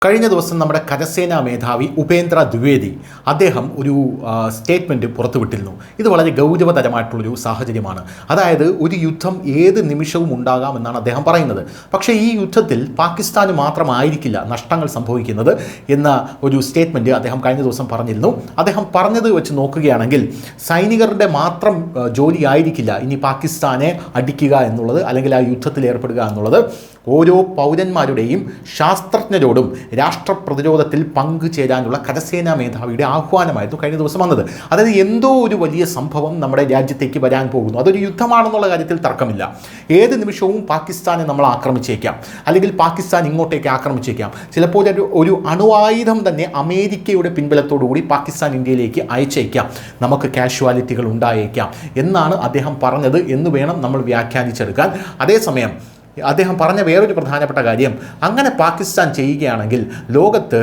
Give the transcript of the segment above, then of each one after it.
കഴിഞ്ഞ ദിവസം നമ്മുടെ കരസേനാ മേധാവി ഉപേന്ദ്ര ദ്വിവേദി അദ്ദേഹം ഒരു സ്റ്റേറ്റ്മെൻറ്റ് പുറത്തുവിട്ടിരുന്നു. ഇത് വളരെ ഗൗരവതരമായിട്ടുള്ളൊരു സാഹചര്യമാണ്. അതായത് ഒരു യുദ്ധം ഏത് നിമിഷവും ഉണ്ടാകാമെന്നാണ് അദ്ദേഹം പറയുന്നത്. പക്ഷേ ഈ യുദ്ധത്തിൽ പാകിസ്ഥാന് മാത്രമായിരിക്കില്ല നഷ്ടങ്ങൾ സംഭവിക്കുന്നത് എന്ന ഒരു സ്റ്റേറ്റ്മെൻറ്റ് അദ്ദേഹം കഴിഞ്ഞ ദിവസം പറഞ്ഞിരുന്നു. അദ്ദേഹം പറഞ്ഞത് വെച്ച് നോക്കുകയാണെങ്കിൽ സൈനികരുടെ മാത്രം ജോലിയായിരിക്കില്ല ഇനി പാകിസ്ഥാനെ അടിക്കുക എന്നുള്ളത്, അല്ലെങ്കിൽ ആ യുദ്ധത്തിൽ ഏർപ്പെടുക എന്നുള്ളത്. ഓരോ പൗരന്മാരുടെയും ശാസ്ത്രജ്ഞരോടും രാഷ്ട്ര പ്രതിരോധത്തിൽ പങ്കുചേരാനുള്ള കരസേനാ മേധാവിയുടെ ആഹ്വാനമായിരുന്നു കഴിഞ്ഞ ദിവസം വന്നത്. അതായത് എന്തോ ഒരു വലിയ സംഭവം നമ്മുടെ രാജ്യത്തേക്ക് വരാൻ പോകുന്നു, അതൊരു യുദ്ധമാണെന്നുള്ള കാര്യത്തിൽ തർക്കമില്ല. ഏത് നിമിഷവും പാകിസ്ഥാനെ നമ്മൾ ആക്രമിച്ചേക്കാം, അല്ലെങ്കിൽ പാകിസ്ഥാൻ ഇങ്ങോട്ടേക്ക് ആക്രമിച്ചേക്കാം. ചിലപ്പോൾ ഒരു അണുവായുധം തന്നെ അമേരിക്കയുടെ പിൻബലത്തോടുകൂടി പാകിസ്ഥാൻ ഇന്ത്യയിലേക്ക് അയച്ചേക്കാം, നമുക്ക് കാഷ്വാലിറ്റികൾ ഉണ്ടായേക്കാം എന്നാണ് അദ്ദേഹം പറഞ്ഞത് എന്ന് വേണം നമ്മൾ വ്യാഖ്യാനിച്ചെടുക്കാൻ. അതേസമയം അദ്ദേഹം പറഞ്ഞ വേറൊരു പ്രധാനപ്പെട്ട കാര്യം, അങ്ങനെ പാകിസ്ഥാൻ ചെയ്യുകയാണെങ്കിൽ ലോകത്ത്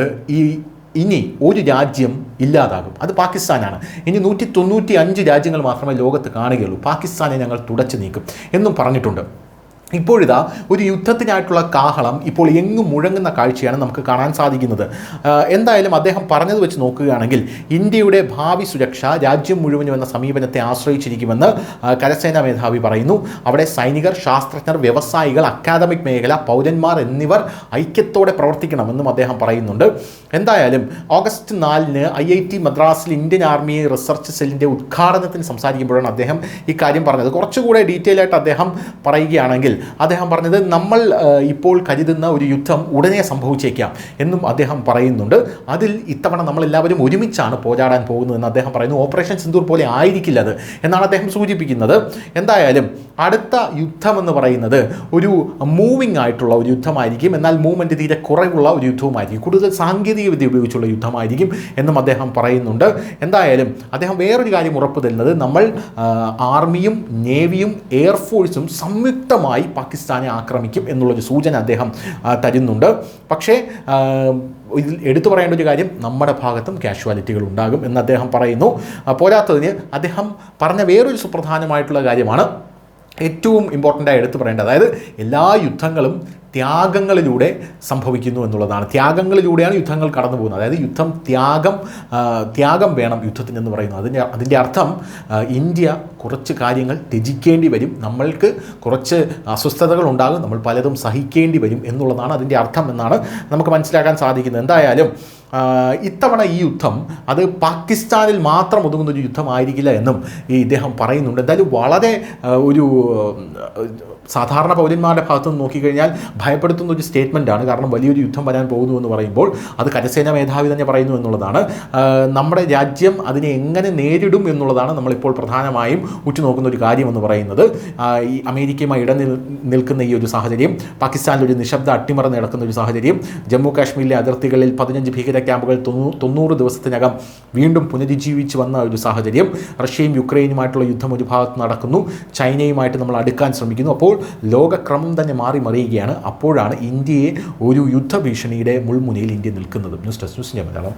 ഇനി ഒരു രാജ്യം ഇല്ലാതാകും, അത് പാകിസ്ഥാനാണ്. ഇനി 195 രാജ്യങ്ങൾ മാത്രമേ ലോകത്ത് കാണുകയുള്ളൂ, പാകിസ്ഥാനെ ഞങ്ങൾ തുടച്ചു നീക്കും എന്നും പറഞ്ഞിട്ടുണ്ട്. ഇപ്പോഴിതാ ഒരു യുദ്ധത്തിനായിട്ടുള്ള കാഹളം ഇപ്പോൾ എങ്ങും മുഴങ്ങുന്ന കാഴ്ചയാണ് നമുക്ക് കാണാൻ സാധിക്കുന്നത്. എന്തായാലും അദ്ദേഹം പറഞ്ഞത് വെച്ച് നോക്കുകയാണെങ്കിൽ ഇന്ത്യയുടെ ഭാവി സുരക്ഷ രാജ്യം മുഴുവനും എന്ന സമീപനത്തെ ആശ്രയിച്ചിരിക്കുമെന്ന് കരസേനാ മേധാവി പറയുന്നു. അവിടെ സൈനികർ, ശാസ്ത്രജ്ഞർ, വ്യവസായികൾ, അക്കാദമിക് മേഖല, പൗരന്മാർ എന്നിവർ ഐക്യത്തോടെ പ്രവർത്തിക്കണമെന്നും അദ്ദേഹം പറയുന്നുണ്ട്. എന്തായാലും ഓഗസ്റ്റ് 4 IIT മദ്രാസിൽ ഇന്ത്യൻ ആർമി റിസർച്ച് സെല്ലിൻ്റെ ഉദ്ഘാടനത്തിന് സംസാരിക്കുമ്പോഴാണ് അദ്ദേഹം ഇക്കാര്യം പറഞ്ഞത്. കുറച്ചുകൂടെ ഡീറ്റെയിൽ ആയിട്ട് അദ്ദേഹം പറയുകയാണെങ്കിൽ അദ്ദേഹം പറഞ്ഞത്, നമ്മൾ ഇപ്പോൾ കരുതുന്ന ഒരു യുദ്ധം ഉടനെ സംഭവിച്ചേക്കാം എന്നും അദ്ദേഹം പറയുന്നുണ്ട്. അതിൽ ഇത്തവണ നമ്മളെല്ലാവരും ഒരുമിച്ചാണ് പോരാടാൻ പോകുന്നതെന്ന് അദ്ദേഹം പറയുന്നു. ഓപ്പറേഷൻ സിന്ദൂർ പോലെ ആയിരിക്കില്ല അത് എന്നാണ് അദ്ദേഹം സൂചിപ്പിക്കുന്നത്. എന്തായാലും അടുത്ത യുദ്ധമെന്ന് പറയുന്നത് ഒരു മൂവിങ് ആയിട്ടുള്ള ഒരു യുദ്ധമായിരിക്കും, എന്നാൽ മൂവ്മെൻറ്റ് തീരെ കുറവുള്ള ഒരു യുദ്ധവുമായിരിക്കും, കൂടുതൽ സാങ്കേതിക വിദ്യ ഉപയോഗിച്ചുള്ള യുദ്ധമായിരിക്കും എന്നും അദ്ദേഹം പറയുന്നുണ്ട്. എന്തായാലും അദ്ദേഹം വേറൊരു കാര്യം ഉറപ്പു തരുന്നത്, നമ്മൾ ആർമിയും നേവിയും എയർഫോഴ്സും സംയുക്തമായി പാകിസ്ഥാനെ ആക്രമിക്കും എന്നുള്ളൊരു സൂചന അദ്ദേഹം തരുന്നുണ്ട്. പക്ഷേ ഇതിൽ എടുത്തു പറയേണ്ട ഒരു കാര്യം, നമ്മുടെ ഭാഗത്തും കാഷ്വാലിറ്റികൾ ഉണ്ടാകും എന്ന് അദ്ദേഹം പറയുന്നു. പോരാത്തതിന് അദ്ദേഹം പറഞ്ഞ വേറൊരു സുപ്രധാനമായിട്ടുള്ള കാര്യമാണ് ഏറ്റവും ഇമ്പോർട്ടൻ്റായി എടുത്തു പറയേണ്ടത്. അതായത് എല്ലാ യുദ്ധങ്ങളും ത്യാഗങ്ങളിലൂടെ സംഭവിക്കുന്നു എന്നുള്ളതാണ്. ത്യാഗങ്ങളിലൂടെയാണ് യുദ്ധങ്ങൾ കടന്നു പോകുന്നത്. അതായത് യുദ്ധം ത്യാഗം വേണം യുദ്ധത്തിനെന്ന് പറയുന്നു. അതിൻ്റെ അർത്ഥം ഇന്ത്യ കുറച്ച് കാര്യങ്ങൾ ത്യജിക്കേണ്ടി വരും, നമ്മൾക്ക് കുറച്ച് അസ്വസ്ഥതകൾ ഉണ്ടാകും, നമ്മൾ പലതും സഹിക്കേണ്ടി വരും എന്നുള്ളതാണ് അതിൻ്റെ അർത്ഥം എന്നാണ് നമുക്ക് മനസ്സിലാക്കാൻ സാധിക്കുന്നത്. എന്തായാലും ഇത്തവണ ഈ യുദ്ധം അത് പാകിസ്ഥാനിൽ മാത്രം ഒതുങ്ങുന്നൊരു യുദ്ധമായിരിക്കില്ല എന്നും ഇദ്ദേഹം പറയുന്നുണ്ട്. എന്തായാലും വളരെ ഒരു സാധാരണ പൗരന്മാരുടെ ഭാഗത്തു നിന്ന് നോക്കിക്കഴിഞ്ഞാൽ ഭയപ്പെടുത്തുന്ന ഒരു സ്റ്റേറ്റ്മെൻറ്റാണ്. കാരണം വലിയൊരു യുദ്ധം വരാൻ പോകുന്നു എന്ന് പറയുമ്പോൾ അത് കരസേനാ മേധാവി തന്നെ പറയുന്നു എന്നുള്ളതാണ്. നമ്മുടെ രാജ്യം അതിനെ എങ്ങനെ നേരിടും എന്നുള്ളതാണ് നമ്മളിപ്പോൾ പ്രധാനമായും ഉറ്റുനോക്കുന്ന ഒരു കാര്യമെന്ന് പറയുന്നത്. ഈ അമേരിക്കയുമായി നിൽക്കുന്ന ഈ ഒരു സാഹചര്യം, പാകിസ്ഥാനിലൊരു നിശബ്ദ അട്ടിമറി നടക്കുന്ന ഒരു സാഹചര്യം, ജമ്മു കാശ്മീരിലെ അതിർത്തികളിൽ 15 ഭീകര ക്യാമ്പുകൾ 90 ദിവസത്തിനകം വീണ്ടും പുനരുജ്ജീവിച്ച് വന്ന ഒരു സാഹചര്യം, റഷ്യയും യുക്രൈനുമായിട്ടുള്ള യുദ്ധം ഒരു ഭാഗത്ത് നടക്കുന്നു, ചൈനയുമായിട്ട് നമ്മൾ അടുക്കാൻ ശ്രമിക്കുന്നു. അപ്പോൾ ലോകക്രമം തന്നെ മാറി മറിയുകയാണ്. അപ്പോഴാണ് ഇന്ത്യയെ ഒരു യുദ്ധഭീഷണിയുടെ മുൾമുനയിൽ ഇന്ത്യ നിൽക്കുന്നത്. News desk, news India Malayalam.